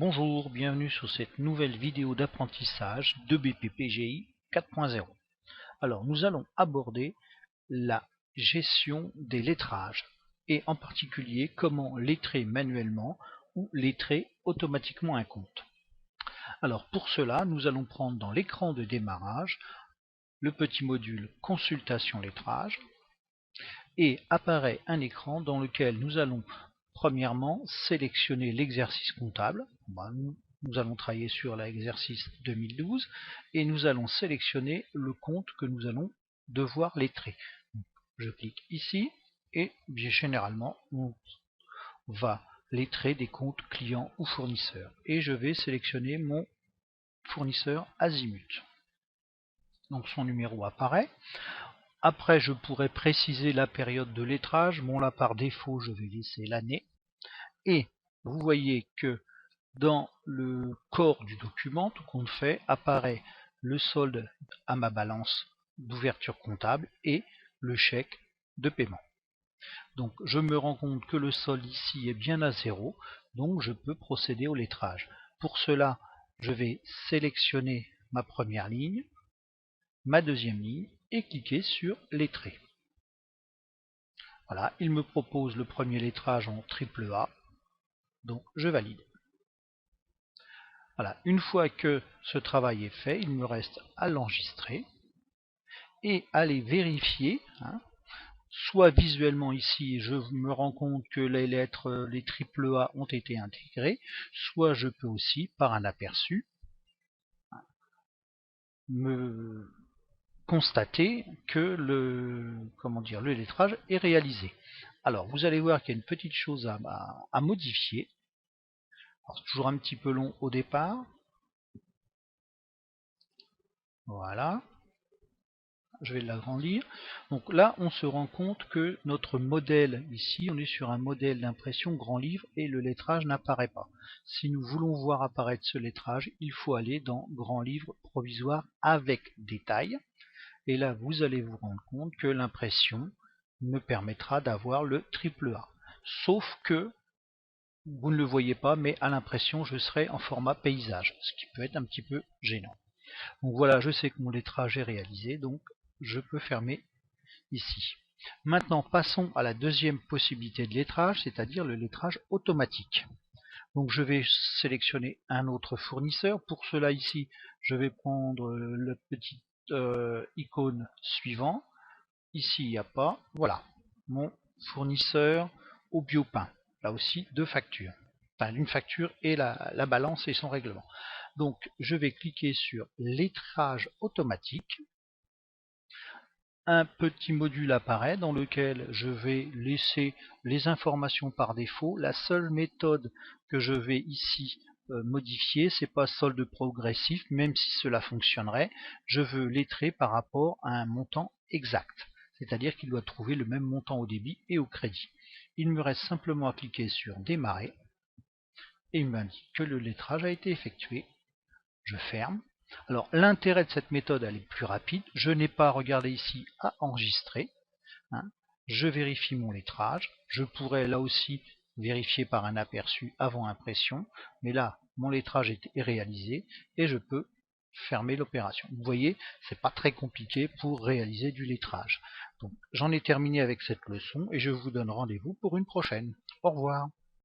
Bonjour, bienvenue sur cette nouvelle vidéo d'apprentissage de BPPGI 4.0. Alors nous allons aborder la gestion des lettrages et en particulier comment lettrer manuellement ou lettrer automatiquement un compte. Alors pour cela nous allons prendre dans l'écran de démarrage le petit module consultation lettrage et apparaît un écran dans lequel nous allons premièrement sélectionner l'exercice comptable. Nous allons travailler sur l'exercice 2012 et nous allons sélectionner le compte que nous allons devoir lettrer. Je clique ici et bien généralement on va lettrer des comptes clients ou fournisseurs et je vais sélectionner mon fournisseur Azimut. Donc son numéro apparaît. Après, je pourrais préciser la période de lettrage. Bon, là, par défaut, je vais laisser l'année. Et vous voyez que dans le corps du document, tout compte fait, apparaît le solde à ma balance d'ouverture comptable et le chèque de paiement. Donc, je me rends compte que le solde ici est bien à 0, donc je peux procéder au lettrage. Pour cela, je vais sélectionner ma première ligne, ma deuxième ligne, et cliquer sur lettrer. Voilà, il me propose le premier lettrage en AAA, donc je valide. Voilà, une fois que ce travail est fait, il me reste à l'enregistrer et à les vérifier. Soit visuellement ici, je me rends compte que les lettres, les AAA ont été intégrées, soit je peux aussi, par un aperçu, me constater que le lettrage est réalisé. Alors vous allez voir qu'il y a une petite chose à modifier. C'est toujours un petit peu long au départ. Voilà. Je vais l'agrandir. Donc là, on se rend compte que notre modèle, ici, on est sur un modèle d'impression grand livre et le lettrage n'apparaît pas. Si nous voulons voir apparaître ce lettrage, il faut aller dans grand livre provisoire avec détail. Et là, vous allez vous rendre compte que l'impression me permettra d'avoir le AAA. Sauf que vous ne le voyez pas, mais à l'impression, je serai en format paysage, ce qui peut être un petit peu gênant. Donc voilà, je sais que mon lettrage est réalisé, donc je peux fermer ici. Maintenant, passons à la deuxième possibilité de lettrage, c'est-à-dire le lettrage automatique. Donc je vais sélectionner un autre fournisseur. Pour cela ici, je vais prendre le petit icône suivant. Ici, il n'y a pas. Voilà, mon fournisseur au Biopain. Là aussi, deux factures. Enfin, une facture et la balance et son règlement. Donc, je vais cliquer sur lettrage automatique. Un petit module apparaît dans lequel je vais laisser les informations par défaut. La seule méthode que je vais ici modifier, c'est pas solde progressif, même si cela fonctionnerait. Je veux lettrer par rapport à un montant exact, c'est-à-dire qu'il doit trouver le même montant au débit et au crédit. Il me reste simplement à cliquer sur démarrer et il m'indique que le lettrage a été effectué. Je ferme. Alors l'intérêt de cette méthode, elle est plus rapide. Je n'ai pas à regarder ici à enregistrer. Je vérifie mon lettrage. Je pourrais là aussi vérifier par un aperçu avant impression. Mais là, mon lettrage est réalisé et je peux fermer l'opération. Vous voyez, c'est pas très compliqué pour réaliser du lettrage. Donc j'en ai terminé avec cette leçon et je vous donne rendez-vous pour une prochaine. Au revoir.